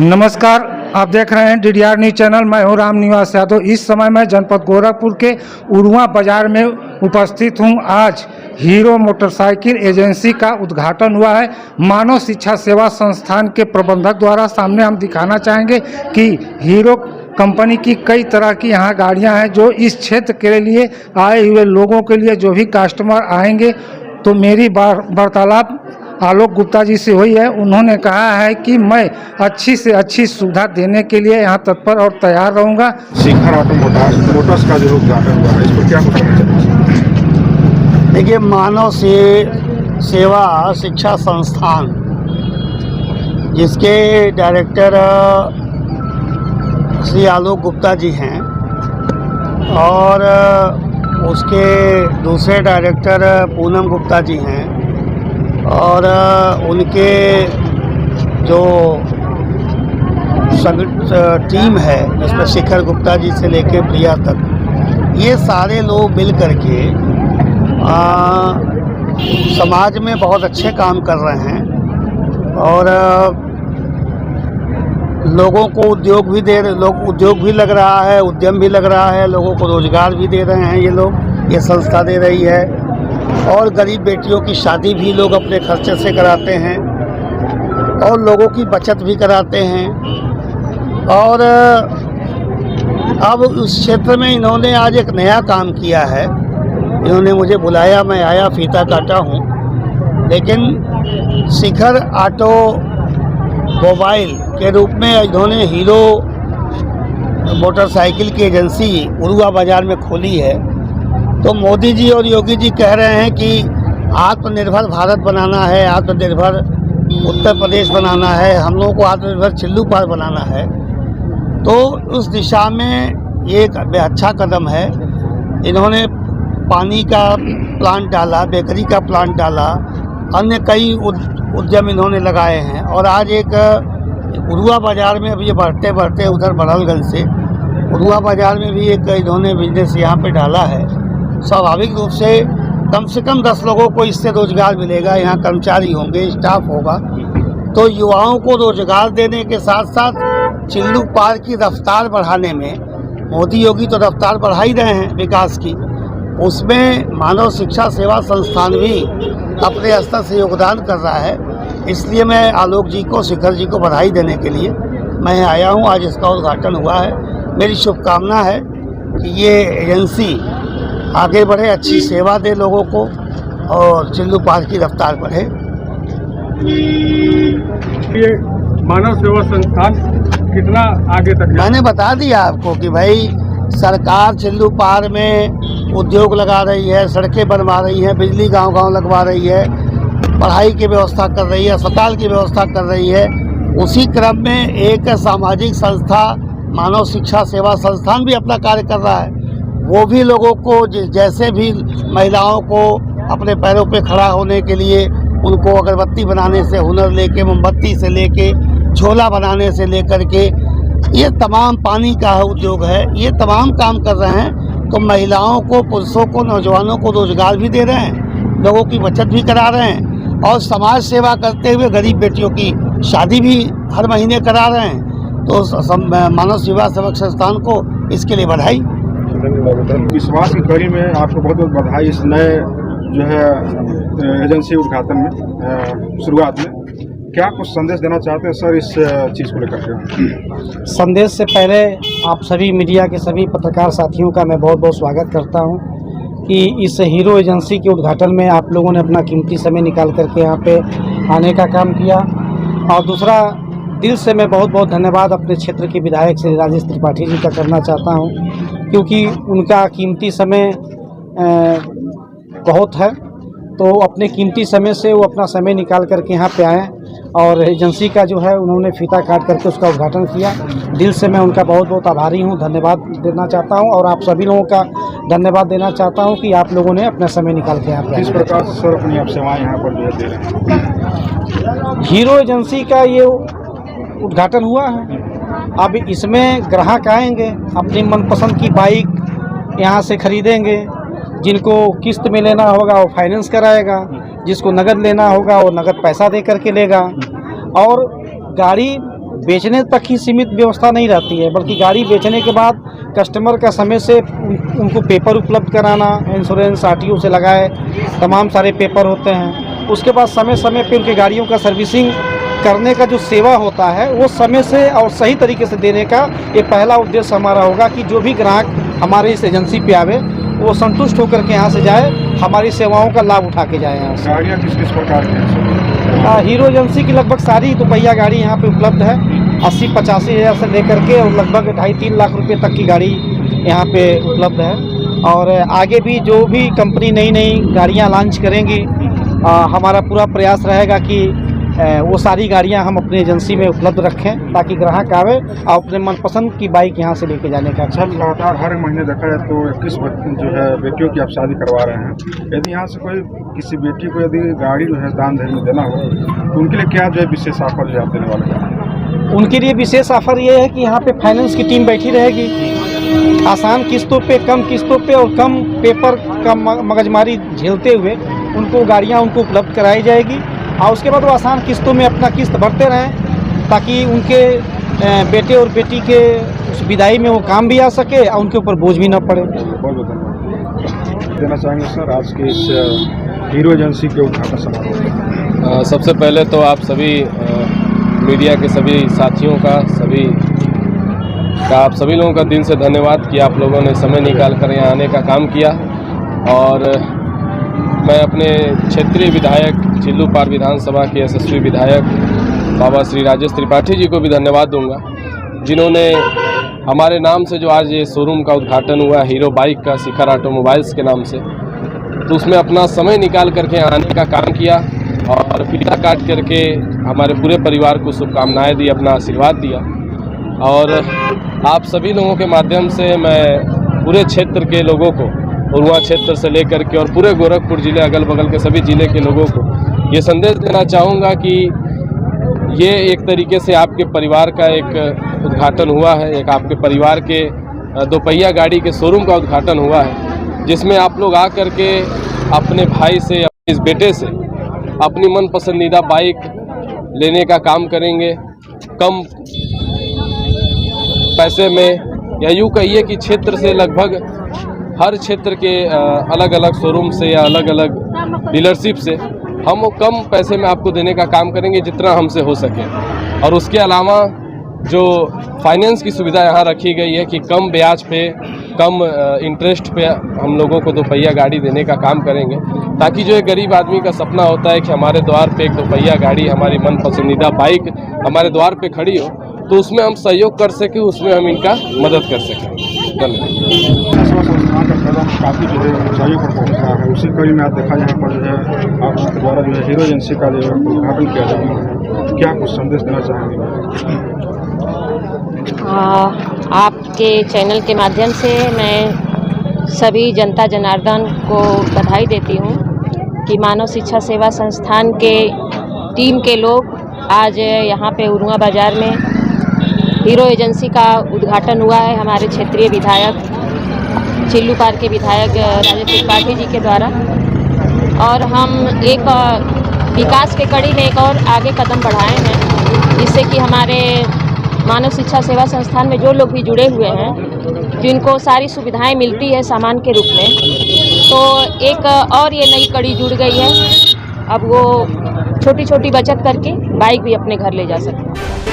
नमस्कार, आप देख रहे हैं DDR न्यूज चैनल। मैं हूं राम निवास यादव। इस समय मैं जनपद गोरखपुर के उरुआ बाजार में उपस्थित हूं। आज हीरो मोटरसाइकिल एजेंसी का उद्घाटन हुआ है। मानव शिक्षा सेवा संस्थान के प्रबंधक द्वारा सामने हम दिखाना चाहेंगे कि हीरो कंपनी की कई तरह की यहाँ गाड़ियाँ हैं जो इस क्षेत्र के लिए आए हुए लोगों के लिए, जो भी कस्टमर आएंगे। तो मेरी वार्तालाप आलोक गुप्ता जी से हुई है। उन्होंने कहा है कि मैं अच्छी से अच्छी सुविधा देने के लिए यहाँ तत्पर और तैयार रहूँगा। शिखर ऑटो मोटर्स का जो उद्घाटन हुआ है, इसको क्या बताना चाहिए? देखिए, मानव सेवा शिक्षा संस्थान, जिसके डायरेक्टर श्री आलोक गुप्ता जी हैं और उसके दूसरे डायरेक्टर पूनम गुप्ता जी हैं, और उनके जो टीम है जिसमें शिखर गुप्ता जी से लेके प्रिया तक, ये सारे लोग मिल करके समाज में बहुत अच्छे काम कर रहे हैं और लोगों को उद्योग भी लग रहा है, उद्यम भी लग रहा है, लोगों को रोजगार भी दे रहे हैं। ये संस्था दे रही है और गरीब बेटियों की शादी भी लोग अपने खर्चे से कराते हैं और लोगों की बचत भी कराते हैं। और अब उस क्षेत्र में इन्होंने आज एक नया काम किया है। इन्होंने मुझे बुलाया, मैं आया, फीता काटा हूँ, लेकिन शिखर ऑटो मोबाइल के रूप में इन्होंने हीरो मोटरसाइकिल की एजेंसी उरुआ बाजार में खोली है। तो मोदी जी और योगी जी कह रहे हैं कि आत्मनिर्भर भारत बनाना है, आत्मनिर्भर उत्तर प्रदेश बनाना है, हम लोगों को आत्मनिर्भर चिल्लू पार बनाना है। तो उस दिशा में ये एक अच्छा कदम है। इन्होंने पानी का प्लांट डाला, बेकरी का प्लांट डाला, अन्य कई उद्यम इन्होंने लगाए हैं। और आज एक उरुआ बाजार में, अब ये बढ़ते बढ़ते उधर बड़हलगंज से उरुआ बाजार में भी एक इन्होंने बिजनेस यहाँ पे डाला है। स्वाभाविक रूप से कम 10 लोगों को इससे रोजगार मिलेगा। यहाँ कर्मचारी होंगे, स्टाफ होगा। तो युवाओं को रोजगार देने के साथ साथ चिल्लू पार की रफ्तार बढ़ाने में मोदी योगी तो रफ्तार बढ़ा ही रहे हैं विकास की, उसमें मानव शिक्षा सेवा संस्थान भी अपने स्तर से योगदान कर रहा है। इसलिए मैं आलोक जी को, शिखर जी को बधाई देने के लिए मैं आया हूँ। आज इसका उद्घाटन हुआ है। मेरी शुभकामना है कि ये एजेंसी आगे बढ़े, अच्छी सेवा दे लोगों को और चिल्लू पार की रफ्तार बढ़े। ये मानव सेवा संस्थान कितना आगे तक? मैंने बता दिया आपको कि भाई सरकार चिल्लू पार में उद्योग लगा रही है, सड़कें बनवा रही है, बिजली गांव-गांव लगवा रही है, पढ़ाई की व्यवस्था कर रही है, अस्पताल की व्यवस्था कर रही है। उसी क्रम में एक सामाजिक संस्था मानव शिक्षा सेवा संस्थान भी अपना कार्य कर रहा है। वो भी लोगों को, जैसे भी महिलाओं को अपने पैरों पे खड़ा होने के लिए, उनको अगरबत्ती बनाने से हुनर लेके, मोमबत्ती से लेके, झोला बनाने से लेकर के, ये तमाम पानी का उद्योग है, ये तमाम काम कर रहे हैं। तो महिलाओं को, पुरुषों को, नौजवानों को रोजगार भी दे रहे हैं, लोगों की बचत भी करा रहे हैं और समाज सेवा करते हुए गरीब बेटियों की शादी भी हर महीने करा रहे हैं। तो मानव सेवा सेवक संस्थान को इसके लिए बधाई। विश्वास की कड़ी में आपको बहुत बहुत बधाई इस नए जो है एजेंसी उद्घाटन में, शुरुआत में। क्या कुछ संदेश देना चाहते हैं सर इस चीज़ को लेकर के? संदेश से पहले आप सभी मीडिया के सभी पत्रकार साथियों का मैं बहुत बहुत स्वागत करता हूं कि इस हीरो एजेंसी के उद्घाटन में आप लोगों ने अपना कीमती समय निकाल करके यहाँ पे आने का काम किया। और दूसरा, दिल से मैं बहुत बहुत धन्यवाद अपने क्षेत्र के विधायक श्री राजेश त्रिपाठी जी का करना चाहता हूं, क्योंकि उनका कीमती समय बहुत है। तो अपने कीमती समय से वो अपना समय निकाल करके यहाँ पे आए और एजेंसी का जो है उन्होंने फीता काट करके उसका उद्घाटन किया। दिल से मैं उनका बहुत बहुत आभारी हूँ, धन्यवाद देना चाहता हूँ और आप सभी लोगों का धन्यवाद देना चाहता हूँ कि आप लोगों ने अपना समय निकाल के यहाँ पे किस प्रकार से सर अपनी आप सेवाएं यहाँ पर जो दे रहे हैं? हीरो एजेंसी का ये उद्घाटन हुआ है। अब इसमें ग्राहक आएंगे, अपनी मनपसंद की बाइक यहाँ से खरीदेंगे जिनको किस्त में लेना होगा वो फाइनेंस कराएगा, जिसको नगद लेना होगा वो नगद पैसा दे करके लेगा। और गाड़ी बेचने तक ही सीमित व्यवस्था नहीं रहती है, बल्कि गाड़ी बेचने के बाद कस्टमर का समय से उनको पेपर उपलब्ध कराना, इंश्योरेंस आरटीओ से लगाए तमाम सारे पेपर होते हैं। उसके बाद समय समय पे उनकी गाड़ियों का सर्विसिंग करने का जो सेवा होता है वो समय से और सही तरीके से देने का ये पहला उद्देश्य हमारा होगा कि जो भी ग्राहक हमारे इस एजेंसी पे आवे वो संतुष्ट होकर के यहाँ से जाए, हमारी सेवाओं का लाभ उठा के जाए यहाँ से। गाड़ियाँ किस किस प्रकार की हैं? हीरो एजेंसी की लगभग सारी दोपहिया गाड़ी यहाँ पे उपलब्ध है। 80-85 हज़ार से लेकर के और लगभग 2.5-3 लाख रुपए तक की गाड़ी यहाँ पे उपलब्ध है। और आगे भी जो भी कंपनी नई नई गाड़ियाँ लॉन्च करेंगी, हमारा पूरा प्रयास रहेगा कि वो सारी गाड़ियां हम अपने एजेंसी में उपलब्ध रखें, ताकि ग्राहक आवे और अपने मनपसंद की बाइक यहां से लेके जाने का। अच्छा, लगातार हर महीने देखा जाए तो 21 जो है बेटियों की आप शादी करवा रहे हैं। यदि यहाँ से कोई किसी बेटी को यदि गाड़ी जो है दान दहेज में देना हो तो उनके लिए क्या जो है विशेष ऑफर जो आप देने वाले हैं? उनके लिए विशेष ऑफर ये है कि यहाँ पे फाइनेंस की टीम बैठी रहेगी, आसान किस्तों पे, कम किस्तों पे और कम पेपर का मगजमारी झेलते हुए उनको गाड़ियाँ उनको उपलब्ध कराई जाएगी। और उसके बाद वो आसान किस्तों में अपना किस्त भरते रहें, ताकि उनके बेटे और बेटी के उस विदाई में वो काम भी आ सके और उनके ऊपर बोझ भी न पड़े। बहुत बहुत धन्यवाद देना चाहेंगे सर आज के इस हीरो एजेंसी के उद्घाटन समारोह। सबसे पहले तो आप सभी मीडिया के सभी साथियों का, आप सभी लोगों का दिल से धन्यवाद कि आप लोगों ने समय निकाल कर यहाँ आने का काम किया। और मैं अपने क्षेत्रीय विधायक चिल्लूपार विधानसभा के यशस्वी विधायक बाबा श्री राजेश त्रिपाठी जी को भी धन्यवाद दूंगा, जिन्होंने हमारे नाम से जो आज ये शोरूम का उद्घाटन हुआ हीरो बाइक का शिखर ऑटोमोबाइल्स के नाम से, तो उसमें अपना समय निकाल करके आने का काम किया और फीता काट करके हमारे पूरे परिवार को शुभकामनाएं दी, अपना आशीर्वाद दिया। और आप सभी लोगों के माध्यम से मैं पूरे क्षेत्र के लोगों को, उरुआ क्षेत्र से लेकर के और पूरे गोरखपुर जिले, अगल बगल के सभी जिले के लोगों को ये संदेश देना चाहूँगा कि ये एक तरीके से आपके परिवार का एक उद्घाटन हुआ है, एक आपके परिवार के दोपहिया गाड़ी के शोरूम का उद्घाटन हुआ है, जिसमें आप लोग आकर के अपने भाई से, अपने इस बेटे से अपनी मन पसंदीदा बाइक लेने का काम करेंगे, कम पैसे में, या यूँ कहिए कि क्षेत्र से लगभग हर क्षेत्र के अलग अलग शोरूम से या अलग अलग डीलरशिप से हम कम पैसे में आपको देने का काम करेंगे जितना हमसे हो सके। और उसके अलावा जो फाइनेंस की सुविधा यहाँ रखी गई है कि कम ब्याज पे, कम इंटरेस्ट पे हम लोगों को दोपहिया गाड़ी देने का काम करेंगे, ताकि जो एक गरीब आदमी का सपना होता है कि हमारे द्वार पे एक दोपहिया गाड़ी, हमारी मन पसंदीदा बाइक हमारे द्वार पे खड़ी हो, तो उसमें हम सहयोग कर सकें, उसमें हम इनका मदद कर सकें। धन्यवाद। संस्थान का कदम काफ़ी जो है ऊंचाइयों पर पहुँच रहा है, उसी कड़ी में आप देखा यहाँ पर जो है आपके द्वारा जो है हीरो एजेंसी का जो है उद्घाटन किया जा रहा है, क्या कुछ संदेश देना चाहेंगे? आपके चैनल के माध्यम से मैं सभी जनता जनार्दन को बधाई देती हूँ कि मानव शिक्षा सेवा संस्थान के टीम के लोग आज यहाँ पे उरुआ बाज़ार में हीरो एजेंसी का उद्घाटन हुआ है हमारे क्षेत्रीय विधायक चिल्लूपार के विधायक राजेश त्रिपाठी जी के द्वारा। और हम एक विकास के कड़ी में एक और आगे कदम बढ़ाए हैं, जिससे कि हमारे मानव शिक्षा सेवा संस्थान में जो लोग भी जुड़े हुए हैं, जिनको सारी सुविधाएं मिलती है सामान के रूप में, तो एक और ये नई कड़ी जुड़ गई है। अब वो छोटी छोटी बचत करके बाइक भी अपने घर ले जा सकते हैं।